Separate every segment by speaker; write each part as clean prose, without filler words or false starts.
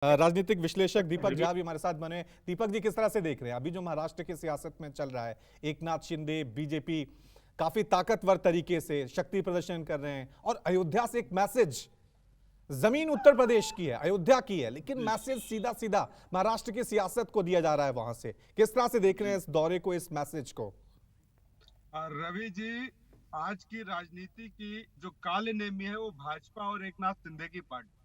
Speaker 1: राजनीतिक विश्लेषक दीपक झा भी हमारे साथ बने। दीपक जी, किस तरह से देख रहे हैं अभी जो महाराष्ट्र की सियासत में चल रहा है? एकनाथ शिंदे, बीजेपी काफी ताकतवर तरीके से शक्ति प्रदर्शन कर रहे हैं और अयोध्या से एक मैसेज, जमीन उत्तर प्रदेश की है, अयोध्या की है, लेकिन
Speaker 2: जी
Speaker 1: मैसेज सीधा सीधा महाराष्ट्र की सियासत को दिया जा रहा है वहां से। किस तरह से देख रहे
Speaker 2: जी
Speaker 1: हैं इस दौरे को, इस मैसेज को?
Speaker 2: रवि जी, आज की राजनीति की जो कालनेमी है वो भाजपा और एकनाथ शिंदे की पार्टी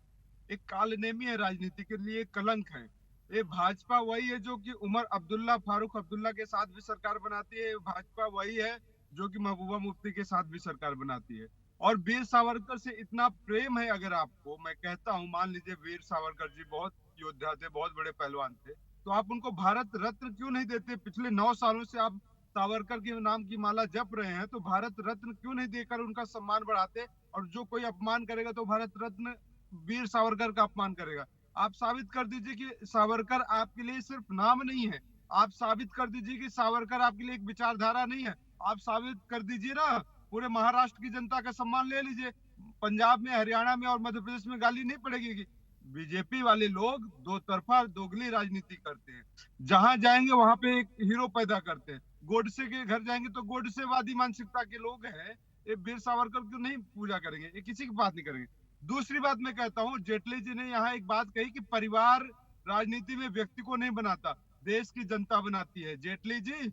Speaker 2: एक कालनेमी है, राजनीति के लिए कलंक है। ये भाजपा वही है जो कि उमर अब्दुल्ला, फारूक अब्दुल्ला के साथ भी सरकार बनाती है। भाजपा वही है जो कि महबूबा मुफ्ती के साथ भी सरकार बनाती है। और वीर सावरकर से इतना प्रेम है, अगर आपको मैं कहता हूं, मान लीजिए वीर सावरकर जी बहुत योद्धा थे, बहुत बड़े पहलवान थे, तो आप उनको भारत रत्न क्यों नहीं देते? पिछले 9 सालों से आप सावरकर के नाम की माला जप रहे हैं, तो भारत रत्न क्यों नहीं देकर उनका सम्मान बढ़ाते? और जो कोई अपमान करेगा तो भारत रत्न वीर सावरकर का अपमान करेगा। आप साबित कर दीजिए कि सावरकर आपके लिए सिर्फ नाम नहीं है। आप साबित कर दीजिए कि सावरकर आपके लिए एक विचारधारा नहीं है। आप साबित कर दीजिए ना, पूरे महाराष्ट्र की जनता का सम्मान ले लीजिए। पंजाब में, हरियाणा में और मध्य प्रदेश में गाली नहीं पड़ेगी कि बीजेपी वाले लोग दो तरफा दोगली राजनीति करते हैं। जहां जाएंगे वहां पे एक हीरो पैदा करते हैं। गोडसे के घर जाएंगे तो गोडसेवादी मानसिकता के लोग हैं, ये वीर सावरकर को नहीं पूजा करेंगे, ये किसी की बात नहीं करेंगे। दूसरी बात मैं कहता हूँ, जेटली जी ने यहाँ एक बात कही कि परिवार राजनीति में व्यक्ति को नहीं बनाता, देश की जनता बनाती है। जेटली जी,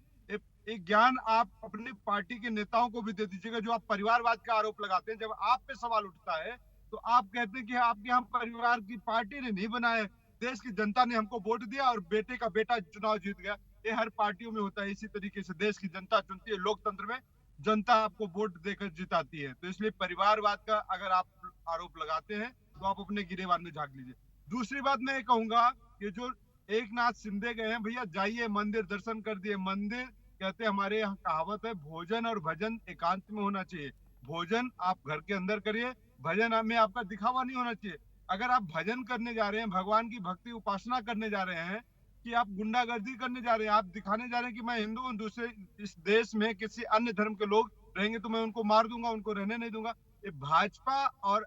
Speaker 2: एक ज्ञान आप अपनी पार्टी के नेताओं को भी दे दीजिएगा। जो आप परिवारवाद का आरोप लगाते हैं, जब आप पे सवाल उठता है तो आप कहते हैं कि आपके यहाँ परिवार की पार्टी ने नहीं बनाया, देश की जनता ने हमको वोट दिया और बेटे का बेटा चुनाव जीत गया। ये हर पार्टियों में होता है, इसी तरीके से देश की जनता चुनती है। लोकतंत्र में जनता आपको वोट देकर जिताती है। तो इसलिए परिवारवाद का अगर आप आरोप लगाते हैं तो आप अपने गिरेबान में झांक लीजिए। दूसरी बात मैं ये कहूंगा कि जो एक नाथ शिंदे गए हैं, भैया जाइए मंदिर दर्शन कर दिए। मंदिर, कहते हैं हमारे यहाँ कहावत है, भोजन और भजन एकांत में होना चाहिए। भोजन आप घर के अंदर करिए, भजन में आपका दिखावा नहीं होना चाहिए। अगर आप भजन करने जा रहे हैं, भगवान की भक्ति उपासना करने जा रहे हैं, कि आप गुंडागर्दी करने जा रहे हैं, आप दिखाने जा रहे हैं कि मैं हिंदू हूं, दूसरे इस देश में किसी अन्य धर्म के लोग रहेंगे तो मैं उनको मार दूंगा, उनको रहने नहीं दूंगा। ये भाजपा और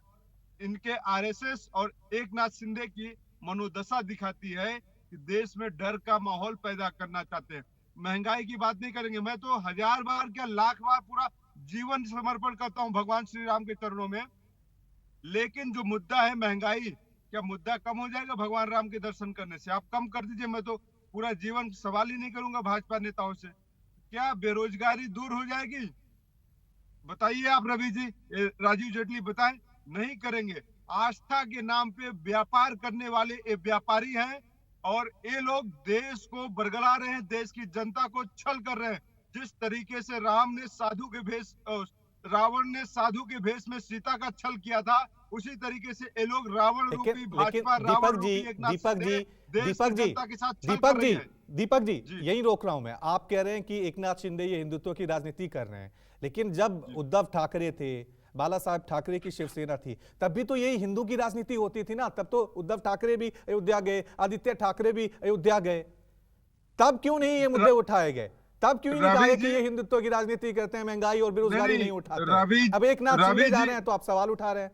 Speaker 2: इनके आरएसएस और एकनाथ शिंदे की मनोदशा दिखाती है कि देश में डर का माहौल पैदा करना चाहते हैं। महंगाई की बात नहीं करेंगे, मैं तो 1000 बार क्या लाख बार पूरा जीवन समर्पण करता हूं भगवान श्री राम के चरणों में। लेकिन जो मुद्दा है महंगाई, क्या मुद्दा कम हो जाएगा भगवान राम के दर्शन करने से? आप कम कर दीजिए, मैं तो पूरा जीवन सवाल ही नहीं करूंगा भाजपा नेताओं से। क्या बेरोजगारी दूर हो जाएगी? बताइए आप रवि जी, राजीव जेटली बताएं। नहीं करेंगे। आस्था के नाम पे व्यापार करने वाले ये व्यापारी हैं और ये लोग देश को बरगला रहे हैं, देश की जनता को छल कर रहे हैं। जिस तरीके से रावण ने साधु के भेष में सीता का छल किया था, उसी तरीके से ये लोग रावण
Speaker 1: लेकिन
Speaker 2: रूपी
Speaker 1: लेकिन
Speaker 2: भाजपा, रावण
Speaker 1: दीपक जी,
Speaker 2: रूपी एकनाथ
Speaker 1: दीपक
Speaker 2: शिंदे
Speaker 1: जी,
Speaker 2: देश की
Speaker 1: दीपक जी,
Speaker 2: जनता के साथ छल कर
Speaker 1: दीपक
Speaker 2: रही
Speaker 1: जी,
Speaker 2: है।
Speaker 1: दीपक जी,
Speaker 2: जी
Speaker 1: यही रोक रहा हूं मैं। आप कह रहे हैं कि एकनाथ शिंदे ये हिंदुत्व की राजनीति कर रहे हैं, लेकिन जब
Speaker 2: जी
Speaker 1: उद्धव ठाकरे थे, बाला साहब ठाकरे की शिवसेना थी, तब भी तो यही हिंदू की राजनीति होती थी ना। तब तो उद्धव ठाकरे भी अयोध्या गए, आदित्य ठाकरे भी अयोध्या गए। तब क्यों नहीं ये मुद्दे उठाए गए? तब क्यों नहीं कहा
Speaker 2: रवि
Speaker 1: गया कि
Speaker 2: जी,
Speaker 1: ये हिंदुत्व की राजनीति करते हैं, महंगाई और
Speaker 2: नहीं
Speaker 1: बेरोजगारी
Speaker 2: नहीं,
Speaker 1: नहीं उठाते हैं?
Speaker 2: रवि
Speaker 1: अब एकनाथ शिंदे
Speaker 2: रवि
Speaker 1: जा
Speaker 2: जी,
Speaker 1: रहे हैं तो आप सवाल उठा रहे हैं।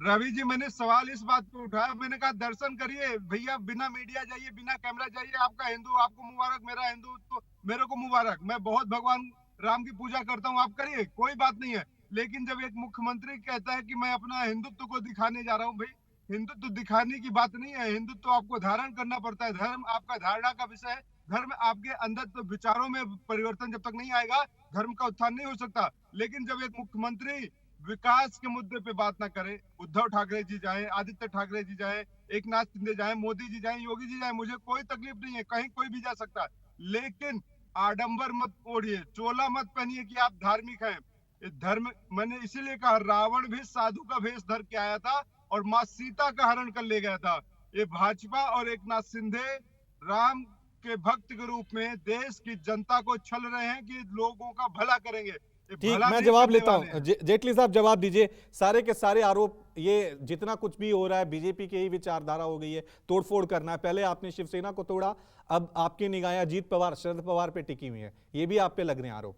Speaker 2: रवि जी, मैंने सवाल इस बात पे उठाया, मैंने कहा दर्शन करिए भैया, बिना मीडिया जाइए, बिना कैमरा जाइए। आपका हिंदू आपको मुबारक, मेरा हिंदू तो मेरे को मुबारक। मैं बहुत भगवान राम की पूजा करता हूँ, आप करिए, कोई बात नहीं है। लेकिन जब एक मुख्यमंत्री कहता है कि मैं अपना हिंदुत्व को दिखाने जा रहा हूँ, भाई हिंदुत्व दिखाने की बात नहीं है। हिंदुत्व आपको धारण करना पड़ता है, धर्म आपका धारणा का विषय है। धर्म आपके अंदर तो विचारों में परिवर्तन जब तक नहीं आएगा, धर्म का उत्थान नहीं हो सकता। लेकिन जब एक मुख्यमंत्री विकास के मुद्दे पे बात ना करे, उद्धव ठाकरे जी जाए, आदित्य ठाकरे जी जाए, एकनाथ शिंदे जाए, मोदी जी जाए, योगी जी जाए, मुझे कोई तकलीफ नहीं है, कहीं कोई भी जा सकता है। लेकिन आडंबर मत ओढ़िए, चोला मत पहनिए कि आप धार्मिक हैं। धर्म, मैंने इसीलिए कहा, रावण भी साधु का भेष धर के आया था और माँ सीता का हरण कर ले गया था। ये भाजपा और एकनाथ शिंदे राम के भक्त के रूप में देश की जनता को छल रहे हैं कि लोगों का भला करेंगे। ये
Speaker 1: ठीक,
Speaker 2: भला
Speaker 1: मैं
Speaker 2: नहीं
Speaker 1: जवाब
Speaker 2: करने
Speaker 1: लेता
Speaker 2: वाले
Speaker 1: हूं।
Speaker 2: हैं।
Speaker 1: जेटली साहब जवाब दीजिए। सारे के सारे आरोप, ये जितना कुछ भी हो रहा है बीजेपी की ही विचारधारा हो गई है, तोड़फोड़ करना है। पहले आपने शिवसेना को तोड़ा, अब आपकी निगाहें अजीत पवार, शरद पवार पे टिकी हुई है। ये भी आप पे लग रहे हैं आरोप?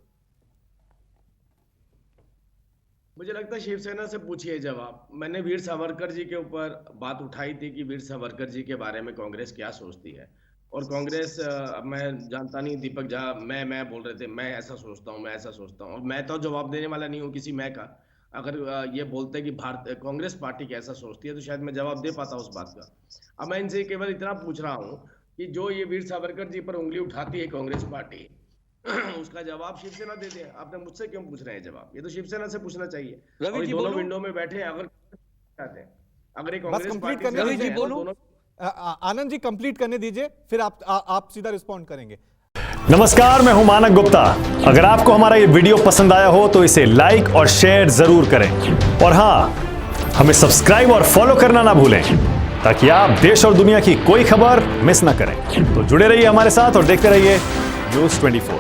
Speaker 3: मुझे लगता है शिवसेना से पूछिए जवाब। मैंने वीर सावरकर जी के ऊपर बात उठाई थी कि वीर सावरकर जी के बारे में कांग्रेस क्या सोचती है, और कांग्रेस मैं जानता नहीं, दीपक झा मैं बोल रहे थे मैं ऐसा सोचता हूँ, मैं ऐसा सोचता हूँ, और मैं तो जवाब देने वाला नहीं हूँ किसी मैं का। अगर ये बोलते कि भारत कांग्रेस पार्टी कैसा सोचती है तो शायद मैं जवाब दे पाता उस बात का। अब मैं इनसे केवल इतना पूछ रहा हूँ कि जो ये वीर सावरकर जी पर उंगली उठाती है कांग्रेस पार्टी, उसका जवाब शिवसेना दे दे। आपने मुझसे क्यों पूछ रहे हैं जवाब? ये तो शिवसेना से पूछना चाहिए।
Speaker 4: रवि
Speaker 3: और
Speaker 4: जी
Speaker 3: दोनों
Speaker 4: बोलूं?
Speaker 3: विंडो में बैठे हैं, अगर चाहते हैं, अगर ये
Speaker 1: बस
Speaker 3: कांग्रेस
Speaker 1: कंप्लीट
Speaker 3: पार्टी
Speaker 1: करने
Speaker 3: से
Speaker 4: रवि
Speaker 1: दीजिए।
Speaker 4: जी बोलूं?
Speaker 3: दोनों
Speaker 1: आनंद जी कंप्लीट करने दीजिए, फिर आप सीधा रिस्पॉन्ड करेंगे।
Speaker 5: नमस्कार, मैं हूं मानक गुप्ता। अगर आपको हमारा ये वीडियो पसंद आया हो तो इसे लाइक और शेयर जरूर करें, और हां, हमें सब्सक्राइब और फॉलो करना ना भूलें ताकि आप देश और दुनिया की कोई खबर मिस ना करें। तो जुड़े रहिए हमारे साथ और देखते रहिए न्यूज़ 24।